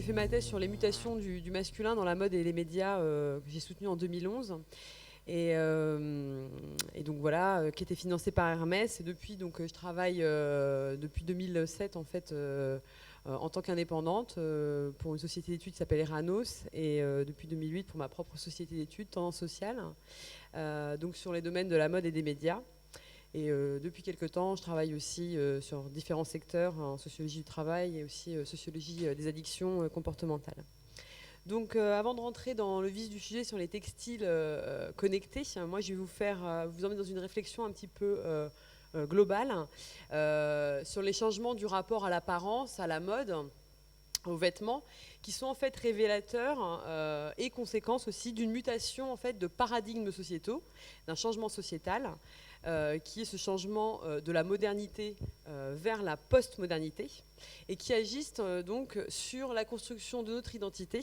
j'ai fait ma thèse sur les mutations du masculin dans la mode et les médias que j'ai soutenu en 2011. Et donc voilà, qui était financé par Hermès. Et depuis, donc, je travaille depuis 2007 en fait en tant qu'indépendante pour une société d'études qui s'appelle Eranos et depuis 2008 pour ma propre société d'études Tendance Sociale, donc sur les domaines de la mode et des médias. Et depuis quelques temps, je travaille aussi sur différents secteurs, en sociologie du travail et aussi sociologie des addictions comportementales. Donc avant de rentrer dans le vif du sujet sur les textiles connectés, moi je vais vous emmener dans une réflexion un petit peu globale sur les changements du rapport à l'apparence, à la mode, aux vêtements, qui sont en fait révélateurs et conséquences aussi d'une mutation en fait de paradigmes sociétaux, d'un changement sociétal, qui est ce changement de la modernité vers la post-modernité, et qui agissent donc sur la construction de notre identité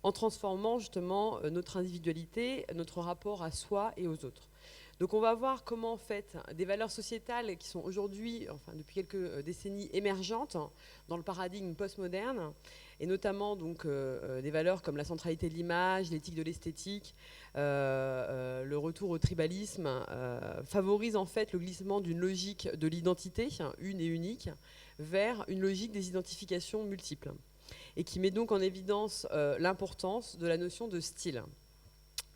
en transformant justement notre individualité, notre rapport à soi et aux autres. Donc on va voir comment en fait des valeurs sociétales qui sont aujourd'hui, enfin depuis quelques décennies, émergentes dans le paradigme postmoderne, et notamment donc des valeurs comme la centralité de l'image, l'éthique de l'esthétique, le retour au tribalisme, favorisent en fait le glissement d'une logique de l'identité, une et unique, vers une logique des identifications multiples, et qui met donc en évidence l'importance de la notion de style.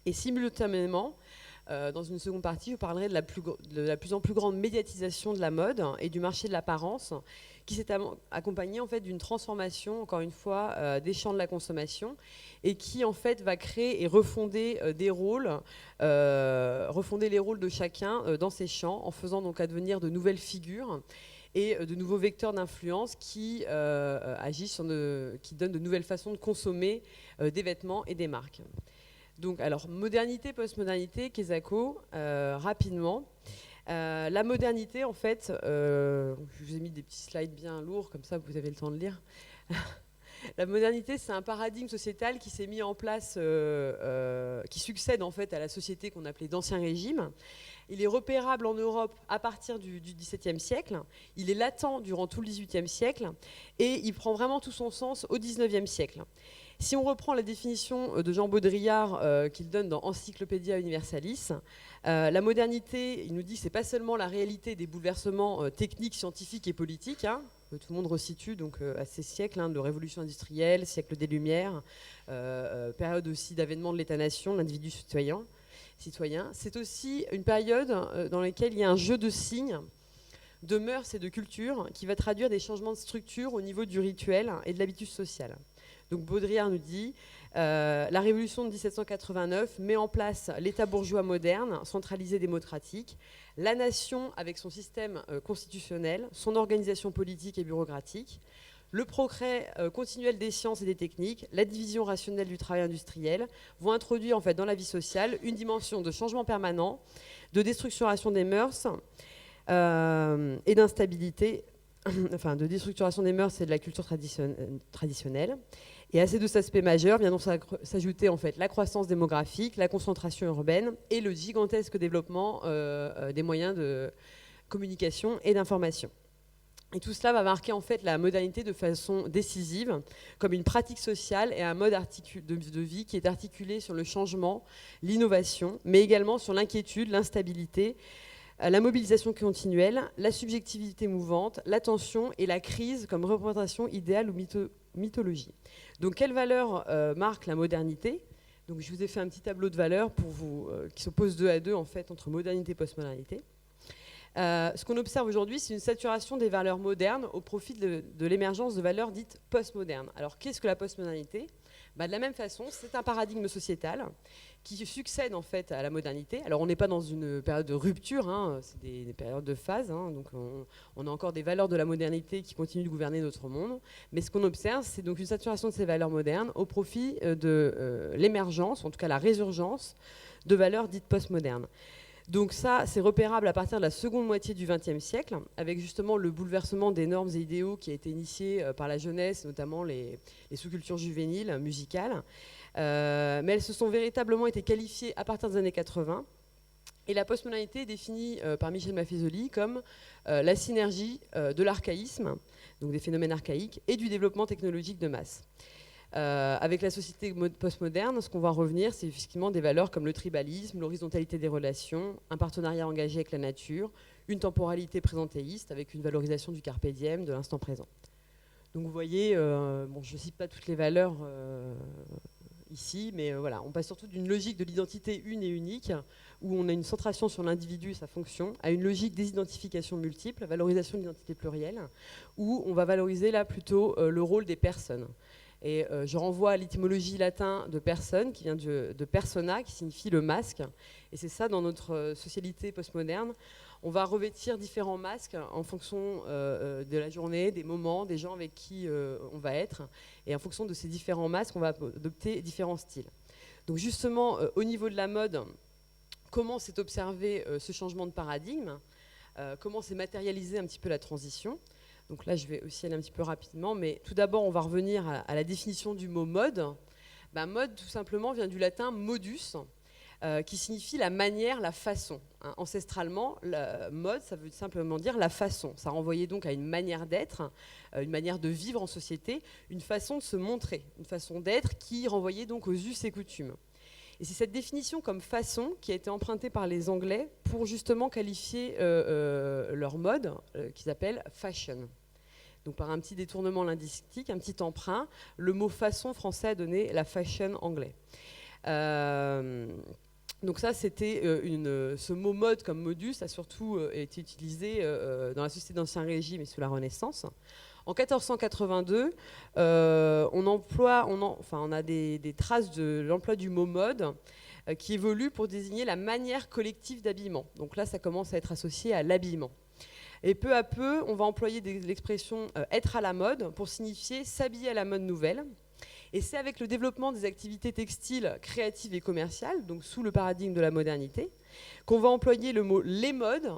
Et simultanément, dans une seconde partie, je vous parlerai de la plus en plus grande médiatisation de la mode et du marché de l'apparence, qui s'est accompagnée en fait d'une transformation, encore une fois, des champs de la consommation, et qui en fait va créer et refonder des rôles, refonder les rôles de chacun dans ces champs, en faisant donc advenir de nouvelles figures et de nouveaux vecteurs d'influence qui agissent, qui donnent de nouvelles façons de consommer des vêtements et des marques. Donc, alors, modernité, postmodernité, Kezako, rapidement. La modernité, en fait, je vous ai mis des petits slides bien lourds, comme ça vous avez le temps de lire. La modernité, c'est un paradigme sociétal qui s'est mis en place, qui succède en fait à la société qu'on appelait d'Ancien Régime. Il est repérable en Europe à partir du XVIIe siècle, il est latent durant tout le XVIIIe siècle, et il prend vraiment tout son sens au XIXe siècle. Si on reprend la définition de Jean Baudrillard qu'il donne dans Encyclopædia Universalis, la modernité, il nous dit, c'est pas seulement la réalité des bouleversements techniques, scientifiques et politiques, hein, que tout le monde resitue donc, à ces siècles de révolution industrielle, siècle des Lumières, période aussi d'avènement de l'État-nation, de l'individu citoyen. C'est aussi une période dans laquelle il y a un jeu de signes, de mœurs et de culture qui va traduire des changements de structure au niveau du rituel et de l'habitude sociale. Donc Baudrillard nous dit la révolution de 1789 met en place l'État bourgeois moderne, centralisé démocratique, la nation avec son système constitutionnel, son organisation politique et bureaucratique, le progrès continuel des sciences et des techniques, la division rationnelle du travail industriel vont introduire en fait dans la vie sociale une dimension de changement permanent, de déstructuration des mœurs et d'instabilité, enfin de déstructuration des mœurs et de la culture traditionnelle. Et à ces deux aspects majeurs vient donc s'ajouter en fait la croissance démographique, la concentration urbaine et le gigantesque développement des moyens de communication et d'information. Et tout cela va marquer en fait la modernité de façon décisive, comme une pratique sociale et un mode de vie qui est articulé sur le changement, l'innovation, mais également sur l'inquiétude, l'instabilité, la mobilisation continuelle, la subjectivité mouvante, l'attention et la crise comme représentation idéale ou mythologie. Donc, quelle valeur marque la modernité ? Donc, je vous ai fait un petit tableau de valeurs pour vous, qui s'oppose 2 à 2 en fait, entre modernité et postmodernité. Ce qu'on observe aujourd'hui, c'est une saturation des valeurs modernes au profit de l'émergence de valeurs dites postmodernes. Alors, qu'est-ce que la postmodernité ? De la même façon, c'est un paradigme sociétal qui succède en fait à la modernité. Alors, on n'est pas dans une période de rupture, hein, c'est des périodes de phase, hein, donc on a encore des valeurs de la modernité qui continuent de gouverner notre monde. Mais ce qu'on observe, c'est donc une saturation de ces valeurs modernes au profit de l'émergence, en tout cas la résurgence, de valeurs dites postmodernes. Donc ça, c'est repérable à partir de la seconde moitié du XXe siècle, avec justement le bouleversement des normes et idéaux qui a été initié par la jeunesse, notamment les sous-cultures juvéniles, musicales. Mais elles se sont véritablement été qualifiées à partir des années 80. Et la postmodernité est définie par Michel Maffezoli comme la synergie de l'archaïsme, donc des phénomènes archaïques, et du développement technologique de masse. Avec la société postmoderne, ce qu'on va revenir, c'est effectivement des valeurs comme le tribalisme, l'horizontalité des relations, un partenariat engagé avec la nature, une temporalité présentéiste avec une valorisation du carpe diem, de l'instant présent. Donc vous voyez, bon, je ne cite pas toutes les valeurs ici, mais voilà, on passe surtout d'une logique de l'identité une et unique, où on a une centration sur l'individu et sa fonction, à une logique des identifications multiples, valorisation de l'identité plurielle, où on va valoriser là plutôt le rôle des personnes. Et je renvoie à l'étymologie latin de personne, qui vient de persona, qui signifie le masque. Et c'est ça, dans notre socialité postmoderne, on va revêtir différents masques en fonction de la journée, des moments, des gens avec qui on va être. Et en fonction de ces différents masques, on va adopter différents styles. Donc justement, au niveau de la mode, comment s'est observé ce changement de paradigme, comment s'est matérialisé un petit peu la transition. Donc là, je vais aussi aller un petit peu rapidement, mais tout d'abord, on va revenir à la définition du mot mode. Ben, mode, tout simplement, vient du latin modus, qui signifie la manière, la façon. Hein. Ancestralement, la mode, ça veut simplement dire la façon. Ça renvoyait donc à une manière d'être, une manière de vivre en société, une façon de se montrer, une façon d'être qui renvoyait donc aux us et coutumes. Et c'est cette définition comme façon qui a été empruntée par les Anglais pour justement qualifier leur mode, qu'ils appellent fashion. Donc par un petit détournement linguistique, un petit emprunt, le mot façon français a donné la fashion anglais. Donc ça, c'était ce mot mode comme modus a surtout été utilisé dans la société d'Ancien Régime et sous la Renaissance. En 1482, on a des traces de l'emploi du mot mode qui évolue pour désigner la manière collective d'habillement. Donc là, ça commence à être associé à l'habillement. Et peu à peu, on va employer l'expression être à la mode pour signifier s'habiller à la mode nouvelle. Et c'est avec le développement des activités textiles, créatives et commerciales, donc sous le paradigme de la modernité, qu'on va employer le mot les modes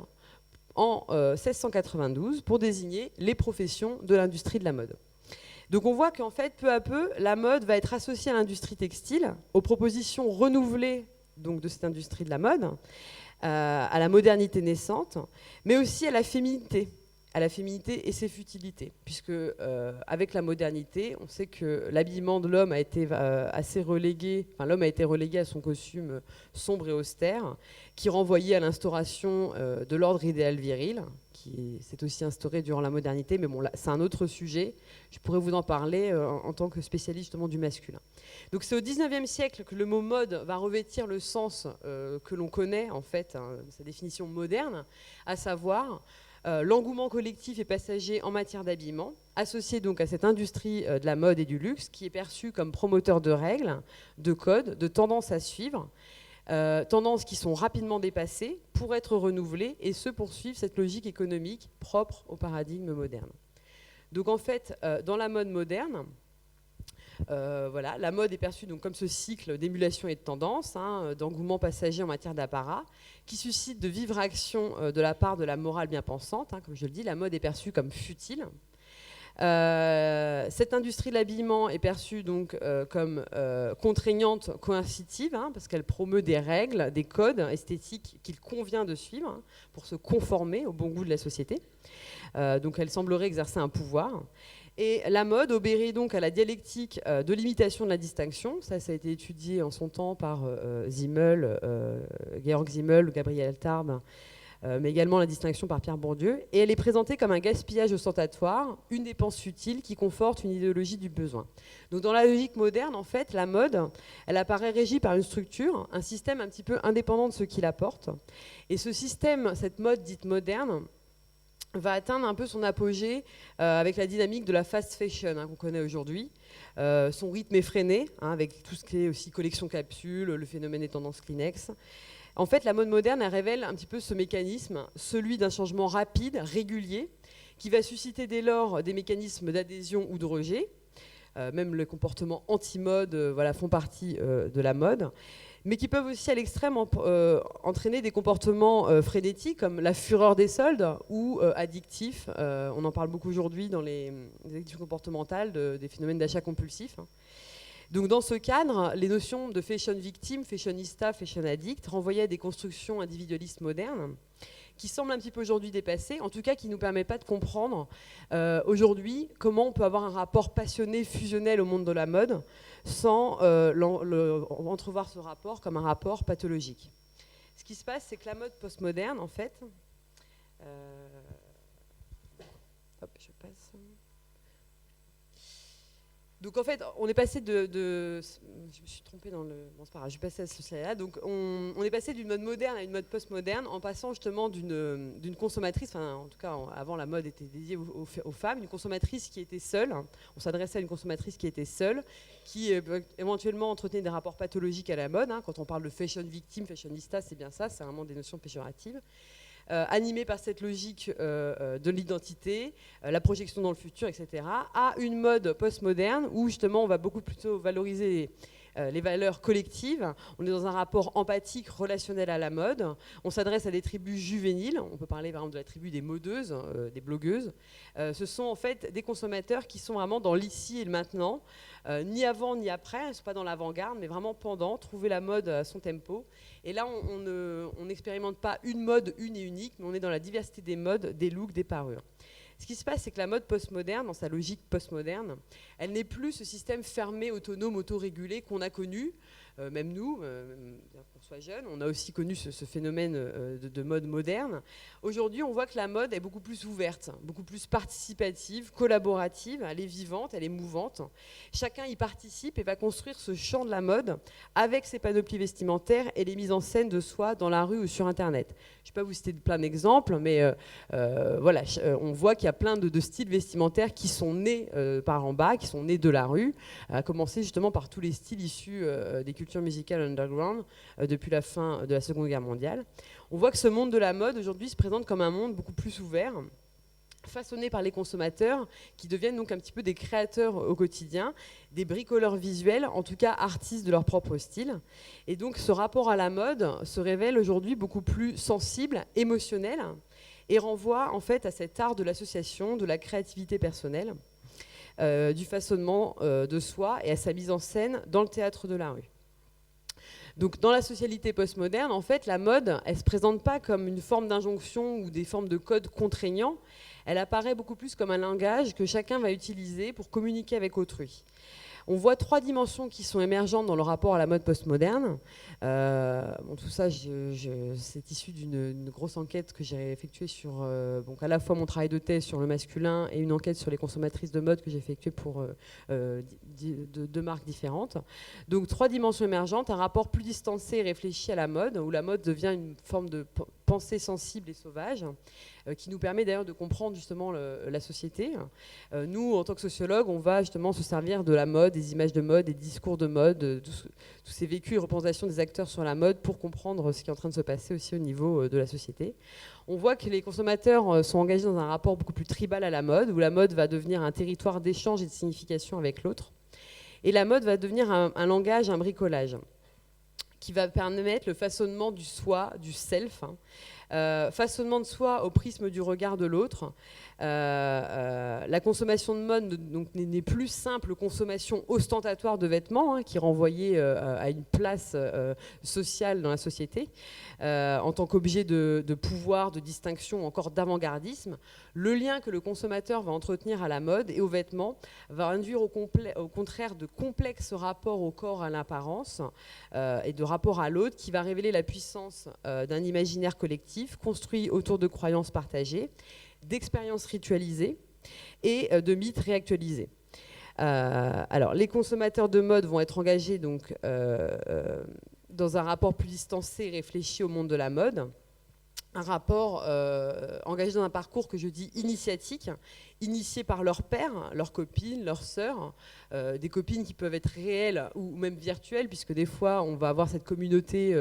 en 1692 pour désigner les professions de l'industrie de la mode. Donc on voit qu'en fait, peu à peu, la mode va être associée à l'industrie textile, aux propositions renouvelées donc, de cette industrie de la mode, à la modernité naissante, mais aussi à la féminité et ses futilités, puisque avec la modernité, on sait que l'habillement de l'homme a été assez relégué, enfin l'homme a été relégué à son costume sombre et austère, qui renvoyait à l'instauration de l'ordre idéal viril, qui s'est aussi instauré durant la modernité, mais bon, là, c'est un autre sujet, je pourrais vous en parler en tant que spécialiste justement du masculin. Donc c'est au XIXe siècle que le mot mode va revêtir le sens que l'on connaît, en fait, hein, sa définition moderne, à savoir l'engouement collectif et passager en matière d'habillement, associé donc à cette industrie de la mode et du luxe, qui est perçue comme promoteur de règles, de codes, de tendances à suivre, tendances qui sont rapidement dépassées pour être renouvelées et se poursuivre cette logique économique propre au paradigme moderne. Donc en fait, dans la mode moderne, voilà, la mode est perçue donc comme ce cycle d'émulation et de tendance, hein, d'engouement passager en matière d'apparat, qui suscite de vives réactions de la part de la morale bien pensante. Hein, comme je le dis, la mode est perçue comme futile. Cette industrie de l'habillement est perçue donc comme contraignante, coercitive, hein, parce qu'elle promeut des règles, des codes esthétiques qu'il convient de suivre hein, pour se conformer au bon goût de la société. Donc elle semblerait exercer un pouvoir. Et la mode obérait donc à la dialectique de l'imitation de la distinction. Ça a été étudié en son temps par Simmel, Georg Simmel, Gabriel Tarbes, mais également la distinction par Pierre Bourdieu. Et elle est présentée comme un gaspillage ostentatoire, une dépense futile qui conforte une idéologie du besoin. Donc dans la logique moderne, en fait, la mode, elle apparaît régie par une structure, un système un petit peu indépendant de ce qui la porte. Et ce système, cette mode dite moderne, va atteindre un peu son apogée avec la dynamique de la fast fashion hein, qu'on connaît aujourd'hui. Son rythme effréné, hein, avec tout ce qui est aussi collection capsule, le phénomène des tendances Kleenex. En fait, la mode moderne, elle révèle un petit peu ce mécanisme, celui d'un changement rapide, régulier, qui va susciter dès lors des mécanismes d'adhésion ou de rejet. Même les comportements anti-mode voilà, font partie de la mode, mais qui peuvent aussi à l'extrême entraîner des comportements frénétiques comme la fureur des soldes ou addictifs. On en parle beaucoup aujourd'hui dans les addictions comportementales, des phénomènes d'achat compulsif. Hein. Donc dans ce cadre, les notions de fashion victime, fashionista, fashion addict renvoyaient à des constructions individualistes modernes qui semble un petit peu aujourd'hui dépassé, en tout cas qui ne nous permet pas de comprendre aujourd'hui comment on peut avoir un rapport passionné, fusionnel au monde de la mode sans entrevoir ce rapport comme un rapport pathologique. Ce qui se passe, c'est que la mode postmoderne, en fait, hop, je passe. Donc en fait, on est passé je me suis trompée dans le... Bon, c'est pas grave, je vais passer à ce slide-là. Donc on est passé d'une mode moderne à une mode postmoderne en passant justement d'une consommatrice, enfin en tout cas avant la mode était dédiée aux femmes, une consommatrice qui était seule, on s'adressait à une consommatrice qui était seule, qui éventuellement entretenait des rapports pathologiques à la mode. Quand on parle de fashion victime, fashionista, c'est bien ça, c'est vraiment des notions péjoratives. Animée par cette logique de l'identité, la projection dans le futur, etc., à une mode postmoderne où justement on va beaucoup plutôt valoriser les valeurs collectives. On est dans un rapport empathique, relationnel à la mode. On s'adresse à des tribus juvéniles. On peut parler par exemple de la tribu des modeuses, des blogueuses. Ce sont en fait des consommateurs qui sont vraiment dans l'ici et le maintenant, ni avant ni après. Ils ne sont pas dans l'avant-garde, mais vraiment pendant, trouver la mode à son tempo. Et là, on n'expérimente pas une mode une et unique, mais on est dans la diversité des modes, des looks, des parures. Ce qui se passe, c'est que la mode postmoderne, dans sa logique postmoderne, elle n'est plus ce système fermé, autonome, autorégulé qu'on a connu, même nous, qu'on soit jeune, on a aussi connu ce phénomène de mode moderne. Aujourd'hui, on voit que la mode est beaucoup plus ouverte, beaucoup plus participative, collaborative, elle est vivante, elle est mouvante. Chacun y participe et va construire ce champ de la mode avec ses panoplies vestimentaires et les mises en scène de soi dans la rue ou sur Internet. Je ne vais pas vous citer plein d'exemples, mais voilà, on voit qu'il y a plein de styles vestimentaires qui sont nés par en bas, qui sont nés de la rue, à commencer justement par tous les styles issus des cultures musicales underground depuis la fin de la Seconde Guerre mondiale. On voit que ce monde de la mode aujourd'hui se présente comme un monde beaucoup plus ouvert, façonné par les consommateurs qui deviennent donc un petit peu des créateurs au quotidien, des bricoleurs visuels, en tout cas artistes de leur propre style. Et donc ce rapport à la mode se révèle aujourd'hui beaucoup plus sensible, émotionnel, et renvoie en fait à cet art de l'association, de la créativité personnelle, du façonnement de soi et à sa mise en scène dans le théâtre de la rue. Donc dans la socialité postmoderne, en fait, la mode, elle ne se présente pas comme une forme d'injonction ou des formes de codes contraignants, elle apparaît beaucoup plus comme un langage que chacun va utiliser pour communiquer avec autrui. On voit trois dimensions qui sont émergentes dans le rapport à la mode postmoderne. Bon, tout ça, c'est issu d'une grosse enquête que j'ai effectuée sur donc à la fois mon travail de thèse sur le masculin et une enquête sur les consommatrices de mode que j'ai effectuée pour deux marques différentes. Donc trois dimensions émergentes, un rapport plus distancé et réfléchi à la mode, où la mode devient une forme de pensée sensible et sauvage, qui nous permet d'ailleurs de comprendre justement la société. Nous, en tant que sociologues, on va justement se servir de la mode, des images de mode, des discours de mode, tous ces vécus et représentations des acteurs sur la mode pour comprendre ce qui est en train de se passer aussi au niveau de la société. On voit que les consommateurs sont engagés dans un rapport beaucoup plus tribal à la mode, où la mode va devenir un territoire d'échange et de signification avec l'autre. Et la mode va devenir un langage, un bricolage, qui va permettre le façonnement du soi, du self, façonnement de soi au prisme du regard de l'autre. La consommation de mode donc, n'est plus simple consommation ostentatoire de vêtements, qui renvoyait à une place sociale dans la société, en tant qu'objet de pouvoir, de distinction, encore d'avant-gardisme. Le lien que le consommateur va entretenir à la mode et aux vêtements va induire au contraire de complexes rapports au corps, à l'apparence, et de rapport à l'autre, qui va révéler la puissance d'un imaginaire collectif construit autour de croyances partagées, d'expériences ritualisées et de mythes réactualisés. Alors, les consommateurs de mode vont être engagés donc, dans un rapport plus distancé et réfléchi au monde de la mode, un rapport engagé dans un parcours que je dis initiatique, initié par leurs pères, leurs copines, leurs sœurs, des copines qui peuvent être réelles ou même virtuelles, puisque des fois on va avoir cette communauté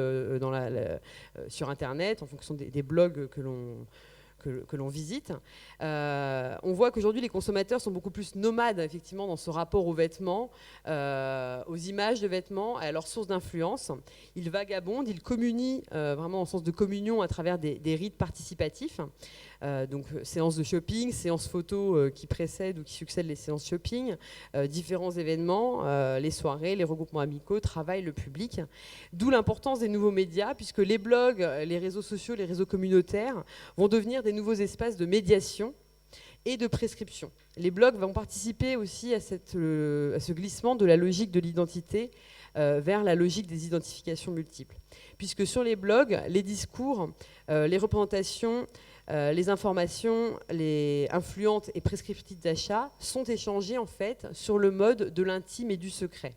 sur Internet en fonction des blogs que l'on visite. On voit qu'aujourd'hui les consommateurs sont beaucoup plus nomades effectivement dans ce rapport aux vêtements, aux images de vêtements, à leurs sources d'influence. Ils vagabondent, ils communient vraiment en sens de communion à travers des rites participatifs. Donc séances de shopping, séances photos qui précèdent ou qui succèdent les séances shopping, différents événements, les soirées, les regroupements amicaux, travail, le public. D'où l'importance des nouveaux médias, puisque les blogs, les réseaux sociaux, les réseaux communautaires vont devenir des nouveaux espaces de médiation et de prescription. Les blogs vont participer aussi à ce glissement de la logique de l'identité vers la logique des identifications multiples. Puisque sur les blogs, les discours, les représentations, les informations, les influentes et prescriptives d'achat sont échangées en fait sur le mode de l'intime et du secret.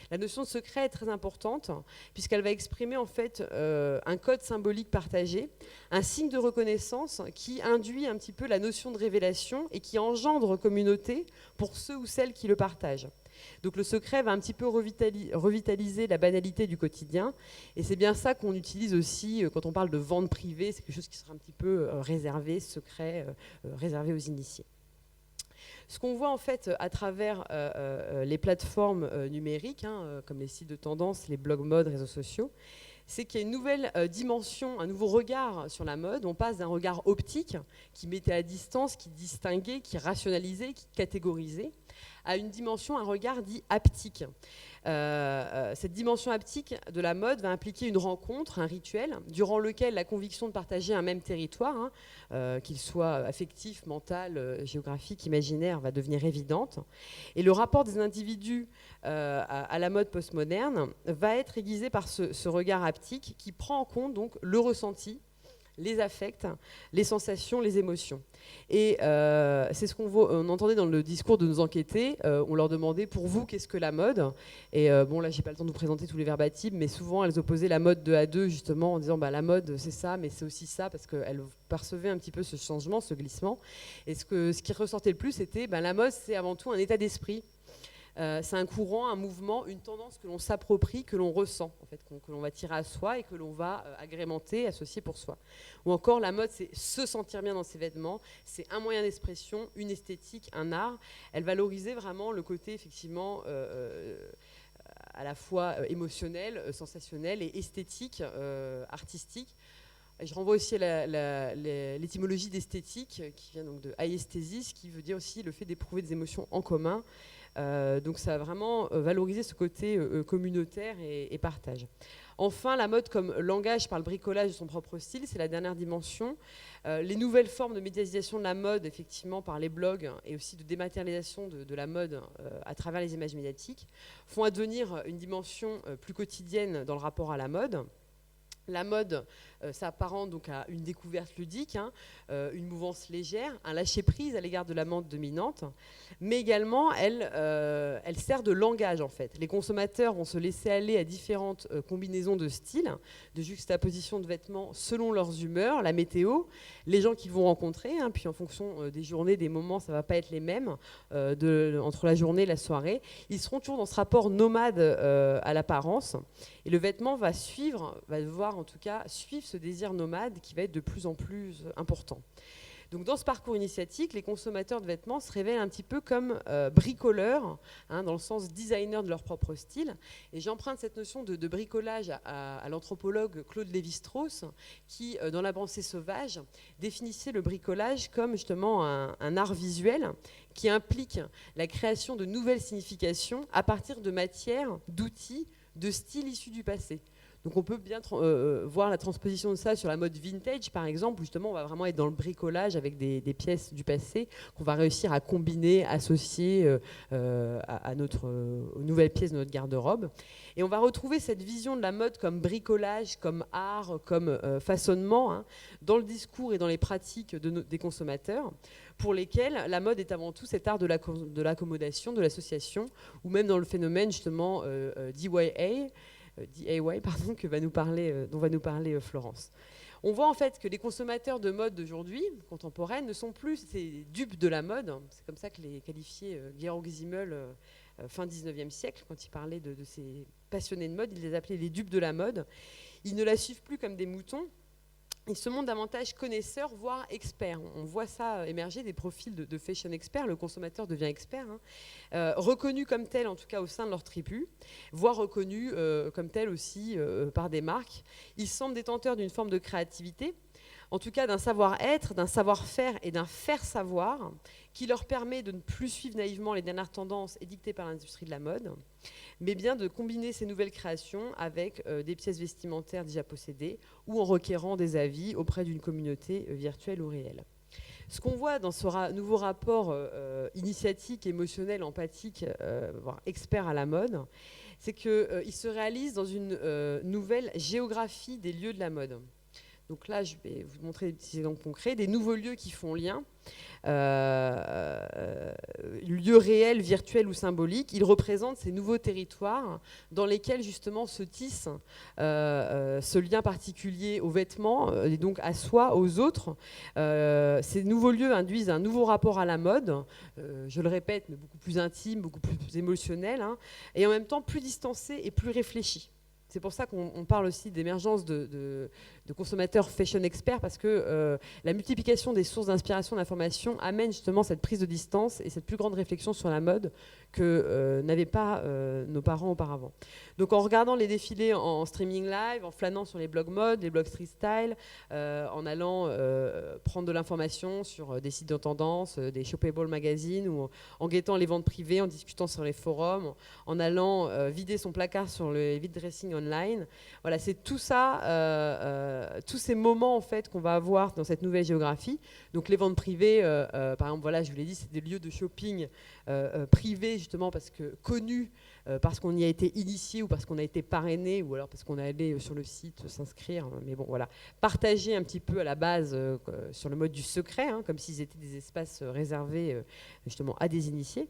La notion de secret est très importante puisqu'elle va exprimer en fait un code symbolique partagé, un signe de reconnaissance qui induit un petit peu la notion de révélation et qui engendre communauté pour ceux ou celles qui le partagent. Donc le secret va un petit peu revitaliser la banalité du quotidien et c'est bien ça qu'on utilise aussi quand on parle de vente privée, c'est quelque chose qui sera un petit peu réservé, secret, réservé aux initiés. Ce qu'on voit en fait à travers les plateformes numériques, comme les sites de tendance, les blogs mode, réseaux sociaux, c'est qu'il y a une nouvelle dimension, un nouveau regard sur la mode. On passe d'un regard optique qui mettait à distance, qui distinguait, qui rationalisait, qui catégorisait, à une dimension, un regard dit haptique. Cette dimension haptique de la mode va impliquer une rencontre, un rituel, durant lequel la conviction de partager un même territoire, qu'il soit affectif, mental, géographique, imaginaire, va devenir évidente. Et le rapport des individus à la mode postmoderne va être aiguisé par ce regard haptique qui prend en compte donc le ressenti, les affects, les sensations, les émotions. Et c'est ce qu'on entendait dans le discours de nos enquêtés. On leur demandait, pour vous, qu'est-ce que la mode? Et bon, là, j'ai pas le temps de vous présenter tous les verbatims, mais souvent, elles opposaient la mode 2 à 2, justement, en disant, la mode, c'est ça, mais c'est aussi ça, parce qu'elles percevaient un petit peu ce changement, ce glissement. Et ce qui ressortait le plus, c'était, la mode, c'est avant tout un état d'esprit. C'est un courant, un mouvement, une tendance que l'on s'approprie, que l'on ressent, en fait, que l'on va tirer à soi et que l'on va agrémenter, associer pour soi. Ou encore, la mode, c'est se sentir bien dans ses vêtements, c'est un moyen d'expression, une esthétique, un art. Elle valorisait vraiment le côté, effectivement, à la fois émotionnel, sensationnel et esthétique, artistique. Et je renvoie aussi à l'étymologie d'esthétique, qui vient donc de aesthesis, qui veut dire aussi le fait d'éprouver des émotions en commun. Donc ça a vraiment valorisé ce côté communautaire et partage. Enfin, la mode comme langage par le bricolage de son propre style, c'est la dernière dimension. Les nouvelles formes de médiatisation de la mode, effectivement, par les blogs et aussi de dématérialisation de la mode à travers les images médiatiques, font advenir une dimension plus quotidienne dans le rapport à la mode. La mode s'apparente donc à une découverte ludique, une mouvance légère, un lâcher-prise à l'égard de la mode dominante, mais également elle sert de langage en fait. Les consommateurs vont se laisser aller à différentes combinaisons de styles, de juxtaposition de vêtements selon leurs humeurs, la météo, les gens qu'ils vont rencontrer, puis en fonction des journées, des moments, ça ne va pas être les mêmes entre la journée et la soirée. Ils seront toujours dans ce rapport nomade à l'apparence et le vêtement va devoir en tout cas suivre ce désir nomade qui va être de plus en plus important. Donc dans ce parcours initiatique, les consommateurs de vêtements se révèlent un petit peu comme bricoleurs, dans le sens designer de leur propre style. Et j'emprunte cette notion de bricolage à l'anthropologue Claude Lévi-Strauss, qui, dans La pensée sauvage, définissait le bricolage comme justement un art visuel qui implique la création de nouvelles significations à partir de matières, d'outils, de styles issus du passé. Donc on peut bien voir la transposition de ça sur la mode vintage, par exemple, où justement on va vraiment être dans le bricolage avec des pièces du passé qu'on va réussir à combiner, associer aux nouvelles pièces de notre garde-robe. Et on va retrouver cette vision de la mode comme bricolage, comme art, comme façonnement, dans le discours et dans les pratiques des consommateurs, pour lesquels la mode est avant tout cet art de l'accommodation, de l'association, ou même dans le phénomène justement DIY, dont va nous parler Florence. On voit en fait que les consommateurs de mode d'aujourd'hui, contemporaines, ne sont plus ces dupes de la mode. C'est comme ça que les qualifiait Georg Simmel fin 19e siècle, quand il parlait de ces passionnés de mode, il les appelait les dupes de la mode. Ils ne la suivent plus comme des moutons. Ils se montrent davantage connaisseurs, voire experts. On voit ça émerger, des profils de fashion experts. Le consommateur devient expert, reconnu comme tel, en tout cas au sein de leur tribu, voire reconnu comme tel aussi par des marques. Ils semblent détenteurs d'une forme de créativité, en tout cas d'un savoir-être, d'un savoir-faire et d'un faire-savoir qui leur permet de ne plus suivre naïvement les dernières tendances édictées par l'industrie de la mode, mais bien de combiner ces nouvelles créations avec des pièces vestimentaires déjà possédées ou en requérant des avis auprès d'une communauté virtuelle ou réelle. Ce qu'on voit dans ce nouveau rapport initiatique, émotionnel, empathique, voire expert à la mode, c'est qu'il se réalise dans une nouvelle géographie des lieux de la mode. Donc là, je vais vous montrer des petits exemples concrets, des nouveaux lieux qui font lien, lieux réels, virtuels ou symboliques. Ils représentent ces nouveaux territoires dans lesquels justement se tisse ce lien particulier aux vêtements et donc à soi, aux autres. Ces nouveaux lieux induisent un nouveau rapport à la mode, je le répète, mais beaucoup plus intime, beaucoup plus émotionnel, hein, et en même temps plus distancé et plus réfléchi. C'est pour ça qu'on parle aussi d'émergence de consommateurs fashion experts, parce que la multiplication des sources d'inspiration, d'information amène justement cette prise de distance et cette plus grande réflexion sur la mode que n'avaient pas nos parents auparavant. Donc en regardant les défilés en streaming live, en flânant sur les blogs mode, les blogs street style, en allant prendre de l'information sur des sites de tendance, des shoppable magazines, ou en guettant les ventes privées, en discutant sur les forums, en allant vider son placard sur le vide dressing online. Voilà, c'est tout ça, tous ces moments en fait qu'on va avoir dans cette nouvelle géographie. Donc les ventes privées, par exemple, voilà, je vous l'ai dit, c'est des lieux de shopping privés justement parce que connus, parce qu'on y a été initié ou parce qu'on a été parrainé ou alors parce qu'on est allé sur le site s'inscrire. Mais bon, voilà, partager un petit peu à la base sur le mode du secret, hein, comme s'ils étaient des espaces réservés justement à des initiés.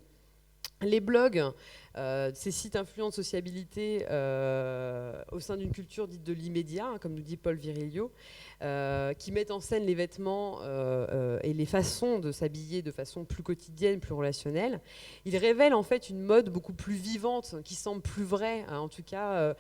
Les blogs, ces sites influents de sociabilité au sein d'une culture dite de l'immédiat, hein, comme nous dit Paul Virilio, qui mettent en scène les vêtements et les façons de s'habiller de façon plus quotidienne, plus relationnelle. Ils révèlent en fait une mode beaucoup plus vivante, qui semble plus vraie, hein, en tout cas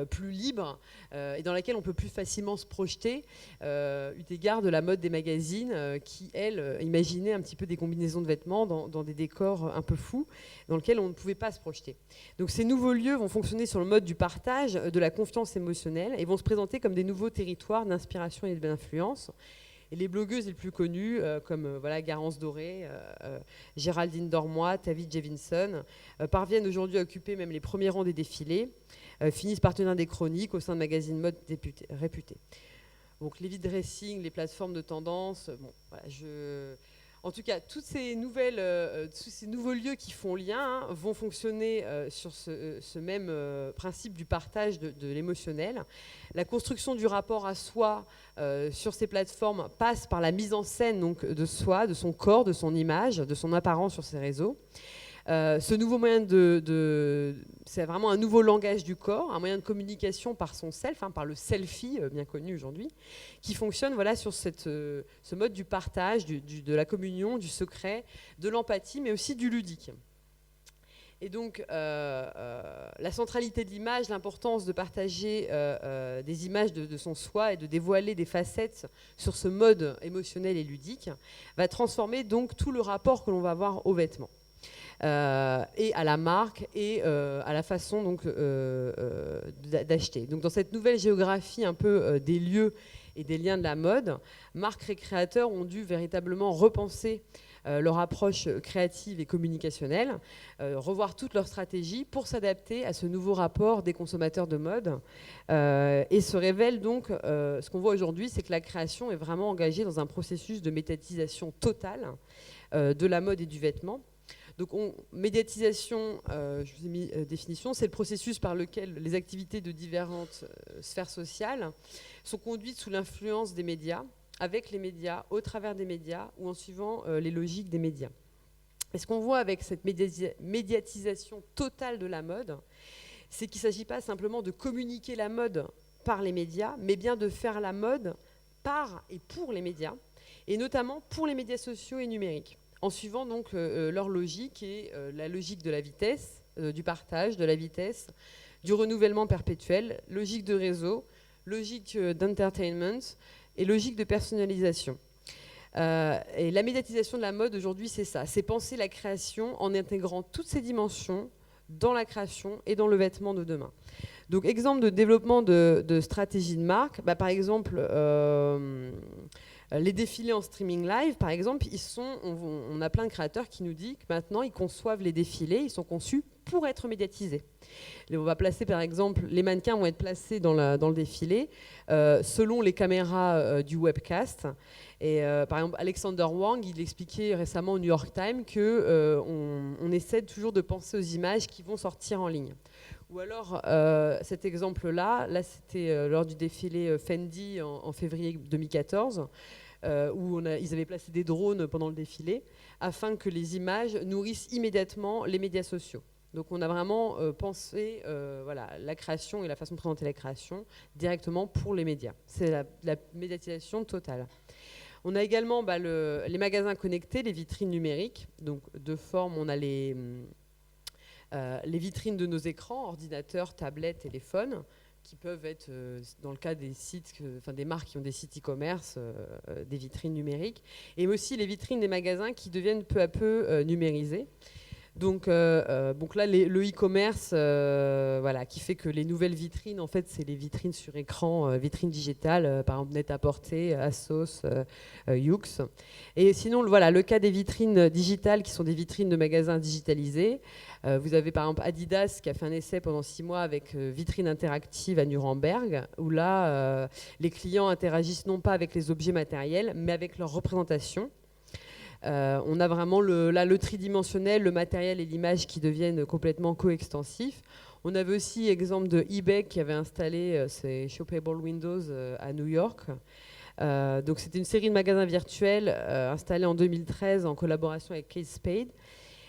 plus libre, et dans laquelle on peut plus facilement se projeter, eu égard de la mode des magazines qui, elles, imaginaient un petit peu des combinaisons de vêtements dans des décors un peu fous, dans lesquels on ne pouvait pas se projeter. Donc ces nouveaux lieux vont fonctionner sur le mode du partage, de la confiance émotionnelle, et vont se présenter comme des nouveaux territoires d'inspiration et d'influence. Et les blogueuses les plus connues, comme voilà, Garance Doré, Géraldine Dormois, Tavi Jevinson, parviennent aujourd'hui à occuper même les premiers rangs des défilés, finissent par tenir des chroniques au sein de magazines mode réputés. Donc les vide dressing, les plateformes de tendance, bon, voilà, en tout cas, tous ces nouveaux lieux qui font lien, hein, vont fonctionner sur ce même principe du partage de l'émotionnel. La construction du rapport à soi sur ces plateformes passe par la mise en scène donc, de soi, de son corps, de son image, de son apparence sur ces réseaux. Ce nouveau moyen c'est vraiment un nouveau langage du corps, un moyen de communication par son self, hein, par le selfie, bien connu aujourd'hui, qui fonctionne voilà, sur ce mode du partage, de la communion, du secret, de l'empathie, mais aussi du ludique. Et donc, la centralité de l'image, l'importance de partager des images de son soi et de dévoiler des facettes sur ce mode émotionnel et ludique, va transformer donc tout le rapport que l'on va avoir aux vêtements. Et à la marque et à la façon donc, d'acheter. Donc dans cette nouvelle géographie un peu des lieux et des liens de la mode, marques et créateurs ont dû véritablement repenser leur approche créative et communicationnelle, revoir toute leur stratégie pour s'adapter à ce nouveau rapport des consommateurs de mode. Et se révèle donc, ce qu'on voit aujourd'hui, c'est que la création est vraiment engagée dans un processus de médiatisation totale de la mode et du vêtement. Donc, médiatisation, je vous ai mis définition, c'est le processus par lequel les activités de différentes sphères sociales sont conduites sous l'influence des médias, avec les médias, au travers des médias ou en suivant les logiques des médias. Et ce qu'on voit avec cette médiatisation totale de la mode, c'est qu'il ne s'agit pas simplement de communiquer la mode par les médias, mais bien de faire la mode par et pour les médias, et notamment pour les médias sociaux et numériques, en suivant donc leur logique et la logique de la vitesse, du partage, de la vitesse, du renouvellement perpétuel, logique de réseau, logique d'entertainment et logique de personnalisation. Et la médiatisation de la mode aujourd'hui, c'est ça, c'est penser la création en intégrant toutes ces dimensions dans la création et dans le vêtement de demain. Donc, exemple de développement de stratégie de marque, par exemple, Les défilés en streaming live, par exemple, on a plein de créateurs qui nous disent que maintenant, ils conçoivent les défilés, ils sont conçus pour être médiatisés. On va placer, par exemple, les mannequins vont être placés dans le défilé selon les caméras du webcast. Et par exemple, Alexander Wang, il expliquait récemment au New York Times qu'on essaie toujours de penser aux images qui vont sortir en ligne. Ou alors, cet exemple-là, c'était lors du défilé Fendi en février 2014, où ils avaient placé des drones pendant le défilé, afin que les images nourrissent immédiatement les médias sociaux. Donc on a vraiment pensé la création et la façon de présenter la création directement pour les médias. C'est la médiatisation totale. On a également les magasins connectés, les vitrines numériques. Donc de forme, on a les vitrines de nos écrans, ordinateurs, tablettes, téléphones, qui peuvent être, dans le cas des sites, des marques qui ont des sites e-commerce, des vitrines numériques, et aussi les vitrines des magasins qui deviennent peu à peu numérisées. Donc là, le e-commerce, qui fait que les nouvelles vitrines, en fait, c'est les vitrines sur écran, vitrines digitales, par exemple Net-à-Porter, Asos, Yoox. Et sinon, le cas des vitrines digitales, qui sont des vitrines de magasins digitalisés. Vous avez par exemple Adidas qui a fait un essai pendant 6 mois avec vitrine interactive à Nuremberg, où là, les clients interagissent non pas avec les objets matériels, mais avec leur représentation. On a vraiment le tridimensionnel, le matériel et l'image qui deviennent complètement coextensifs. On avait aussi exemple de eBay qui avait installé ses shoppable windows à New York. Donc c'était une série de magasins virtuels installés en 2013 en collaboration avec Kate Spade.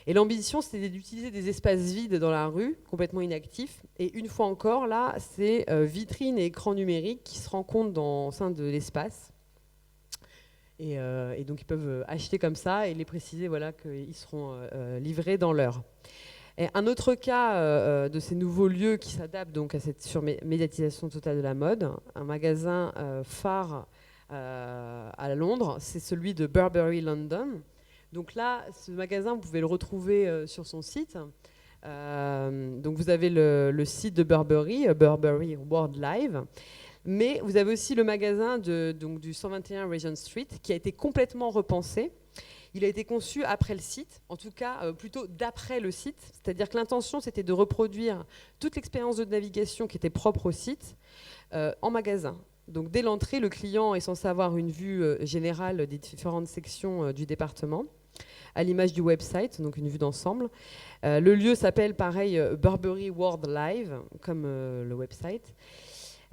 Et l'ambition, c'était d'utiliser des espaces vides dans la rue, complètement inactifs. Et une fois encore, là, c'est vitrines et écrans numériques qui se rencontrent au sein de l'espace. Et donc ils peuvent acheter comme ça et les préciser qu'ils seront livrés dans l'heure. Et un autre cas de ces nouveaux lieux qui s'adaptent donc à cette surmédiatisation totale de la mode, un magasin phare à Londres, c'est celui de Burberry London. Donc là, ce magasin, vous pouvez le retrouver sur son site. Donc vous avez le site de Burberry, Burberry World Live. Mais vous avez aussi le magasin du 121 Regent Street qui a été complètement repensé. Il a été conçu après le site, en tout cas plutôt d'après le site. C'est-à-dire que l'intention, c'était de reproduire toute l'expérience de navigation qui était propre au site en magasin. Donc dès l'entrée, le client est censé avoir une vue générale des différentes sections du département, à l'image du website, donc une vue d'ensemble. Le lieu s'appelle pareil Burberry World Live, comme le website.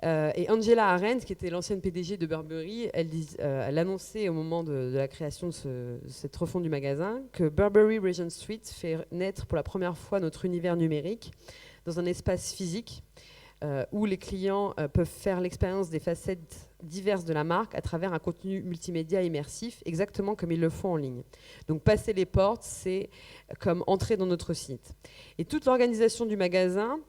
Et Angela Arendt, qui était l'ancienne PDG de Burberry, elle annonçait au moment de la création de cette refonte du magasin que Burberry Regent Street fait naître pour la première fois notre univers numérique dans un espace physique où les clients peuvent faire l'expérience des facettes diverses de la marque à travers un contenu multimédia immersif, exactement comme ils le font en ligne. Donc passer les portes, c'est comme entrer dans notre site. Et toute l'organisation du magasin,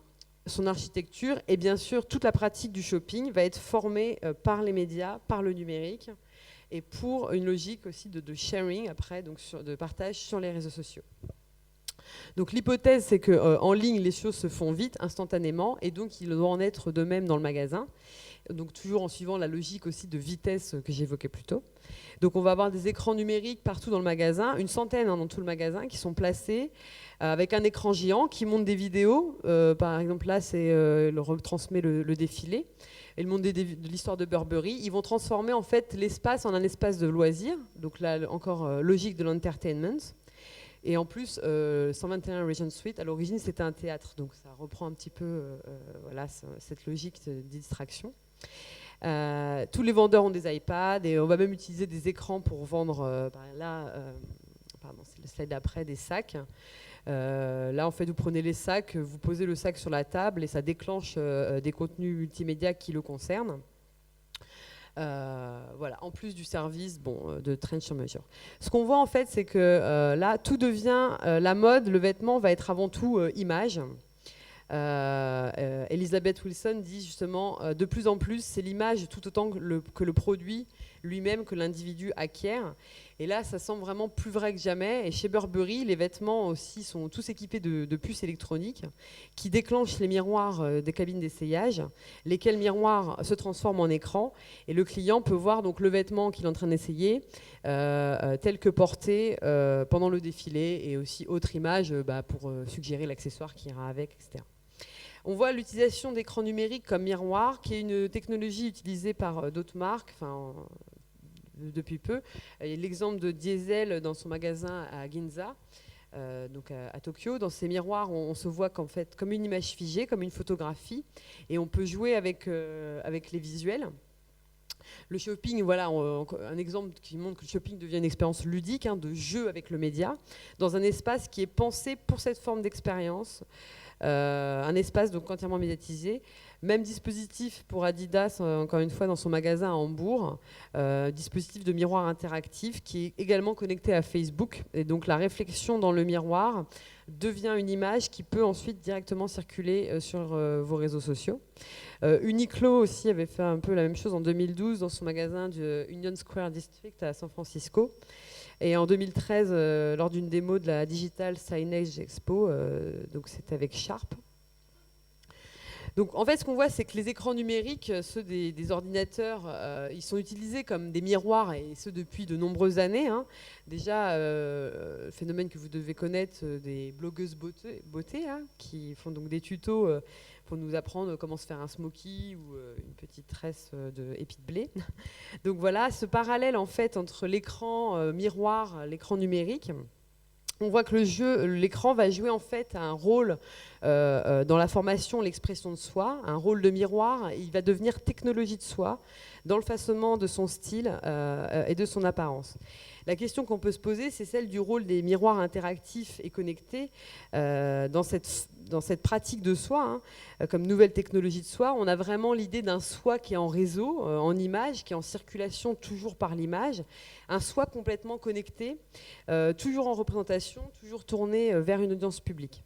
son architecture et bien sûr toute la pratique du shopping va être formée par les médias, par le numérique et pour une logique aussi de sharing après, donc de partage sur les réseaux sociaux. Donc l'hypothèse, c'est qu'en ligne, les choses se font vite, instantanément, et donc il doit en être de même dans le magasin. Donc toujours en suivant la logique aussi de vitesse que j'évoquais plus tôt. Donc on va avoir des écrans numériques partout dans le magasin, une centaine dans tout le magasin, qui sont placés avec un écran géant qui montre des vidéos. Par exemple là, le retransmet le défilé. Et le monde de l'histoire de Burberry, ils vont transformer en fait l'espace en un espace de loisirs. Donc là encore logique de l'entertainment. Et en plus, 121 Regent Street, à l'origine, c'était un théâtre. Donc ça reprend un petit peu cette logique de distraction. Tous les vendeurs ont des iPads et on va même utiliser des écrans pour vendre, c'est le slide d'après, des sacs. Là, en fait, vous prenez les sacs, vous posez le sac sur la table et ça déclenche des contenus multimédia qui le concernent. En plus du service de train sur mesure. Ce qu'on voit en fait, c'est que là, tout devient la mode, le vêtement va être avant tout image. Elizabeth Wilson dit justement, de plus en plus, c'est l'image tout autant que le produit lui-même que l'individu acquiert. Et là, ça semble vraiment plus vrai que jamais. Et chez Burberry, les vêtements aussi sont tous équipés de puces électroniques qui déclenchent les miroirs des cabines d'essayage, lesquels miroirs se transforment en écran. Et le client peut voir donc le vêtement qu'il est en train d'essayer, tel que porté pendant le défilé, et aussi autre image pour suggérer l'accessoire qui ira avec, etc. On voit l'utilisation d'écrans numériques comme miroir, qui est une technologie utilisée par d'autres marques, depuis peu. L'exemple de Diesel dans son magasin à Ginza, donc à Tokyo. Dans ces miroirs, on se voit qu'en fait, comme une image figée, comme une photographie, et on peut jouer avec les visuels. Le shopping, voilà, un exemple qui montre que le shopping devient une expérience ludique, de jeu avec le média, dans un espace qui est pensé pour cette forme d'expérience, un espace donc entièrement médiatisé. Même dispositif pour Adidas, encore une fois, dans son magasin à Hambourg, dispositif de miroir interactif qui est également connecté à Facebook. Et donc la réflexion dans le miroir devient une image qui peut ensuite directement circuler sur vos réseaux sociaux. Uniqlo aussi avait fait un peu la même chose en 2012 dans son magasin du Union Square District à San Francisco. Et en 2013, lors d'une démo de la Digital Signage Expo, donc c'était avec Sharp. Donc en fait, ce qu'on voit, c'est que les écrans numériques, ceux des ordinateurs, ils sont utilisés comme des miroirs, et ce depuis de nombreuses années. Déjà, le phénomène que vous devez connaître des blogueuses beauté qui font donc des tutos pour nous apprendre comment se faire un smoky ou une petite tresse d'épi de blé. Donc voilà, ce parallèle en fait entre l'écran miroir, l'écran numérique. On voit que l'écran va jouer en fait un rôle dans la formation, l'expression de soi, un rôle de miroir. Il va devenir technologie de soi dans le façonnement de son style et de son apparence. La question qu'on peut se poser, c'est celle du rôle des miroirs interactifs et connectés dans cette pratique de soi, comme nouvelle technologie de soi. On a vraiment l'idée d'un soi qui est en réseau, en image, qui est en circulation toujours par l'image, un soi complètement connecté, toujours en représentation, toujours tourné vers une audience publique.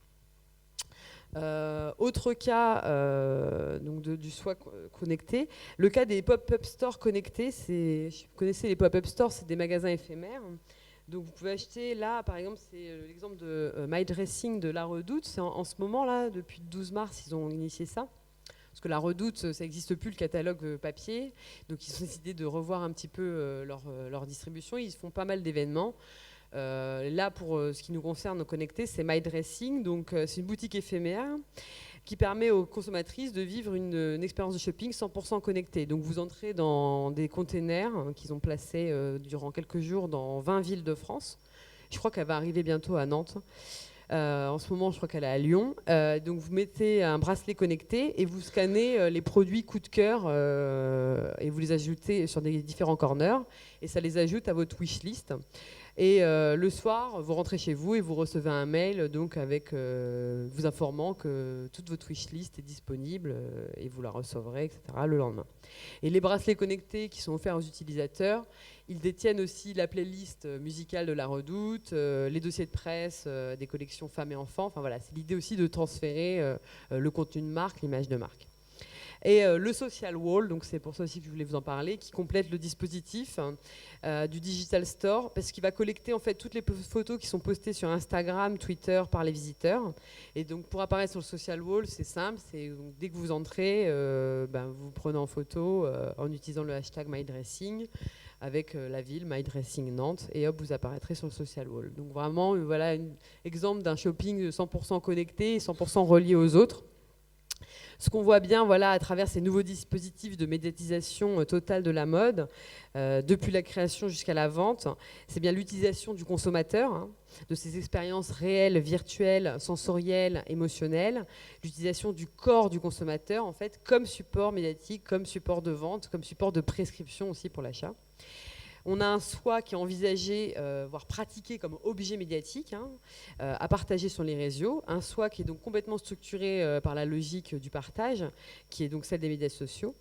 Autre cas donc du soi connecté, le cas des pop-up stores connectés. Vous connaissez les pop-up stores, c'est des magasins éphémères. Donc vous pouvez acheter là, par exemple, c'est l'exemple de My Dressing de La Redoute. C'est en ce moment là, depuis le 12 mars, ils ont initié ça. Parce que La Redoute, ça n'existe plus le catalogue papier. Donc ils ont décidé de revoir un petit peu leur distribution. Ils font pas mal d'événements. Là, pour ce qui nous concerne connecté, c'est My Dressing. Donc, c'est une boutique éphémère qui permet aux consommatrices de vivre une expérience de shopping 100% connectée. Donc, vous entrez dans des containers qu'ils ont placés durant quelques jours dans 20 villes de France. Je crois qu'elle va arriver bientôt à Nantes. En ce moment, je crois qu'elle est à Lyon. Donc, vous mettez un bracelet connecté et vous scannez les produits coup de cœur et vous les ajoutez sur des différents corners. Et ça les ajoute à votre wishlist. Et le soir, vous rentrez chez vous et vous recevez un mail donc avec vous informant que toute votre wishlist est disponible et vous la recevrez, etc. le lendemain. Et les bracelets connectés qui sont offerts aux utilisateurs, ils détiennent aussi la playlist musicale de La Redoute, les dossiers de presse des collections femmes et enfants. Enfin voilà, c'est l'idée aussi de transférer le contenu de marque, l'image de marque. Et le social wall, donc c'est pour ça aussi que je voulais vous en parler, qui complète le dispositif du digital store, parce qu'il va collecter en fait toutes les photos qui sont postées sur Instagram, Twitter par les visiteurs. Et donc pour apparaître sur le social wall, c'est simple, c'est dès que vous entrez, vous prenez en photo en utilisant le hashtag MyDressing avec la ville MyDressing Nantes, et hop, vous apparaîtrez sur le social wall. Donc vraiment, voilà un exemple d'un shopping 100% connecté et 100% relié aux autres. Ce qu'on voit bien à travers ces nouveaux dispositifs de médiatisation totale de la mode, depuis la création jusqu'à la vente, c'est bien l'utilisation du consommateur, de ces expériences réelles, virtuelles, sensorielles, émotionnelles, l'utilisation du corps du consommateur en fait, comme support médiatique, comme support de vente, comme support de prescription aussi pour l'achat. On a un soi qui est envisagé, voire pratiqué comme objet médiatique, à partager sur les réseaux. Un soi qui est donc complètement structuré par la logique du partage, qui est donc celle des médias sociaux.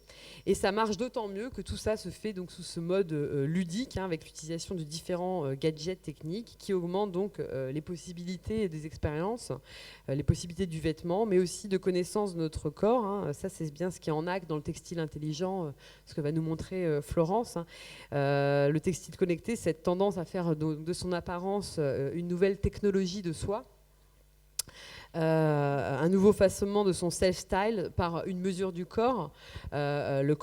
Et ça marche d'autant mieux que tout ça se fait donc sous ce mode ludique, avec l'utilisation de différents gadgets techniques qui augmentent donc les possibilités des expériences, les possibilités du vêtement, mais aussi de connaissance de notre corps. Ça, c'est bien ce qui est en acte dans le textile intelligent, ce que va nous montrer Florence. le textile connecté, cette tendance à faire de son apparence une nouvelle technologie de soi, un nouveau façonnement de son self-style par une mesure du corps, le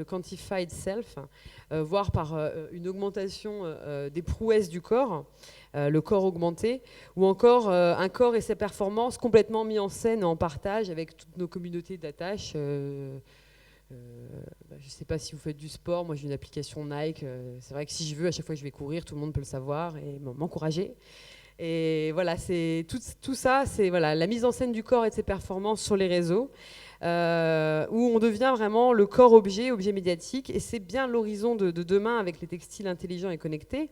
quantified self, voire par une augmentation des prouesses du corps, le corps augmenté, ou encore un corps et ses performances complètement mis en scène, en partage avec toutes nos communautés d'attache. Je ne sais pas si vous faites du sport, moi j'ai une application Nike, c'est vrai que si je veux, à chaque fois que je vais courir, tout le monde peut le savoir et m'encourager. Et voilà, c'est tout ça, c'est voilà, la mise en scène du corps et de ses performances sur les réseaux, où on devient vraiment le corps-objet, objet médiatique, et c'est bien l'horizon de demain avec les textiles intelligents et connectés.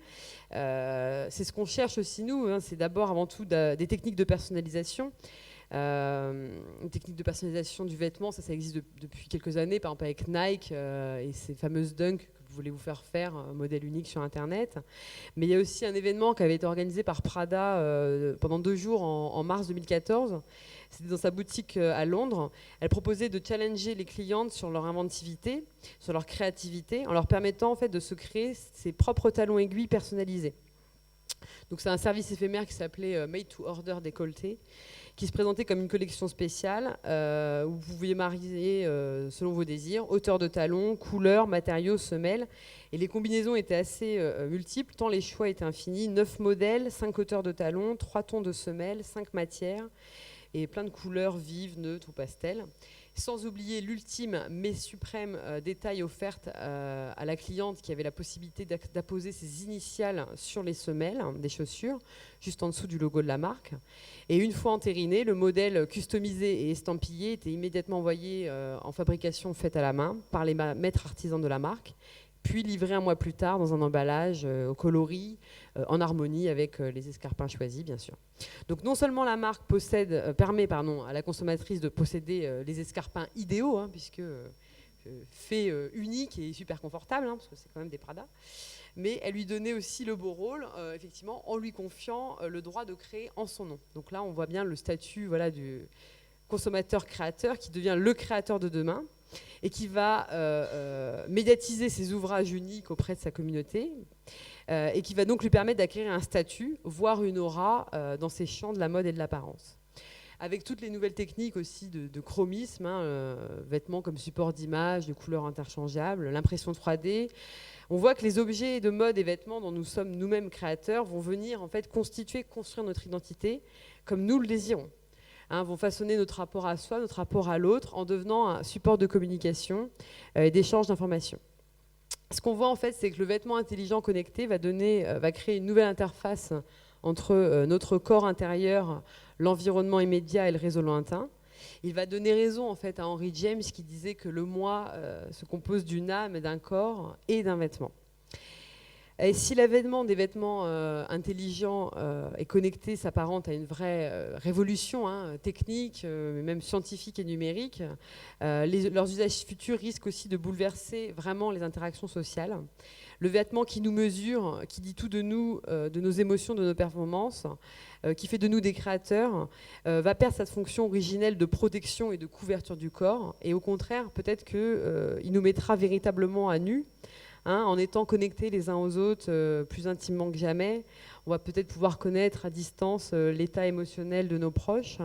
C'est ce qu'on cherche aussi nous, hein, c'est d'abord avant tout des techniques de personnalisation. Une technique de personnalisation du vêtement, ça existe depuis quelques années, par exemple avec Nike et ces fameuses Dunk que vous voulez vous faire un modèle unique sur Internet. Mais il y a aussi un événement qui avait été organisé par Prada pendant 2 jours en mars 2014. C'était dans sa boutique à Londres. Elle proposait de challenger les clientes sur leur inventivité, sur leur créativité, en leur permettant en fait de se créer ses propres talons aiguilles personnalisés. Donc c'est un service éphémère qui s'appelait Made to Order décolleté, qui se présentait comme une collection spéciale où vous pouviez marier selon vos désirs, hauteur de talons, couleurs, matériaux, semelles. Et les combinaisons étaient assez multiples, tant les choix étaient infinis. 9 modèles, 5 hauteurs de talons, 3 tons de semelles, 5 matières et plein de couleurs vives, neutres ou pastel. Sans oublier l'ultime mais suprême détail offerte à la cliente qui avait la possibilité d'apposer ses initiales sur les semelles des chaussures, juste en dessous du logo de la marque. Et une fois entériné, le modèle customisé et estampillé était immédiatement envoyé en fabrication faite à la main par les maîtres artisans de la marque, puis livré un mois plus tard dans un emballage au coloris, en harmonie avec les escarpins choisis, bien sûr. Donc non seulement la marque permet à la consommatrice de posséder les escarpins idéaux, hein, puisque fait unique et super confortable, hein, parce que c'est quand même des Prada, mais elle lui donnait aussi le beau rôle, effectivement, en lui confiant le droit de créer en son nom. Donc là, on voit bien le statut voilà, du consommateur-créateur qui devient le créateur de demain, et qui va médiatiser ses ouvrages uniques auprès de sa communauté, et qui va donc lui permettre d'acquérir un statut, voire une aura dans ces champs de la mode et de l'apparence. Avec toutes les nouvelles techniques aussi de chromisme, hein, vêtements comme support d'image, de couleurs interchangeables, l'impression 3D, on voit que les objets de mode et vêtements dont nous sommes nous-mêmes créateurs vont venir en fait construire notre identité comme nous le désirons. Hein, vont façonner notre rapport à soi, notre rapport à l'autre, en devenant un support de communication et d'échange d'informations. Ce qu'on voit en fait, c'est que le vêtement intelligent connecté va créer une nouvelle interface entre notre corps intérieur, l'environnement immédiat et le réseau lointain. Il va donner raison en fait à Henry James qui disait que le moi se compose d'une âme, d'un corps et d'un vêtement. Et si l'avènement des vêtements intelligents et connectés s'apparente à une vraie révolution technique, mais même scientifique et numérique, leurs usages futurs risquent aussi de bouleverser vraiment les interactions sociales. Le vêtement qui nous mesure, qui dit tout de nous, de nos émotions, de nos performances, qui fait de nous des créateurs, va perdre cette fonction originelle de protection et de couverture du corps. Et au contraire, peut-être qu'il nous mettra véritablement à nu, hein, en étant connectés les uns aux autres plus intimement que jamais. On va peut-être pouvoir connaître à distance l'état émotionnel de nos proches,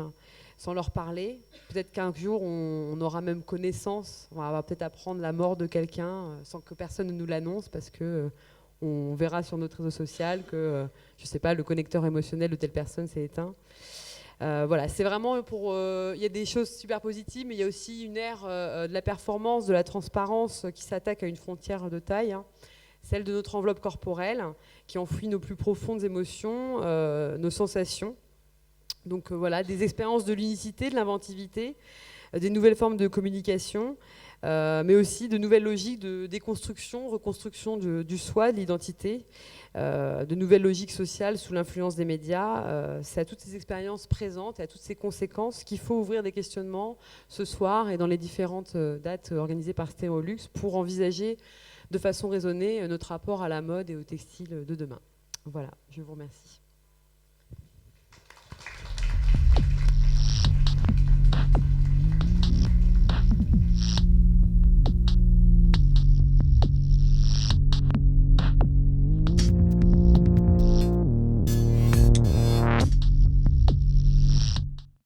sans leur parler. Peut-être qu'un jour, on aura même connaissance, on va peut-être apprendre la mort de quelqu'un sans que personne ne nous l'annonce, parce que on verra sur notre réseau social que, je ne sais pas, le connecteur émotionnel de telle personne s'est éteint. Voilà, c'est vraiment il y a des choses super positives, mais il y a aussi une ère de la performance, de la transparence qui s'attaque à une frontière de taille, hein, celle de notre enveloppe corporelle, qui enfouit nos plus profondes émotions, nos sensations. Donc voilà, des expériences de l'unicité, de l'inventivité, des nouvelles formes de communication, mais aussi de nouvelles logiques de déconstruction, reconstruction du soi, de l'identité, de nouvelles logiques sociales sous l'influence des médias. C'est à toutes ces expériences présentes et à toutes ces conséquences qu'il faut ouvrir des questionnements ce soir et dans les différentes dates organisées par Stéréolux pour envisager de façon raisonnée notre rapport à la mode et au textile de demain. Voilà, je vous remercie.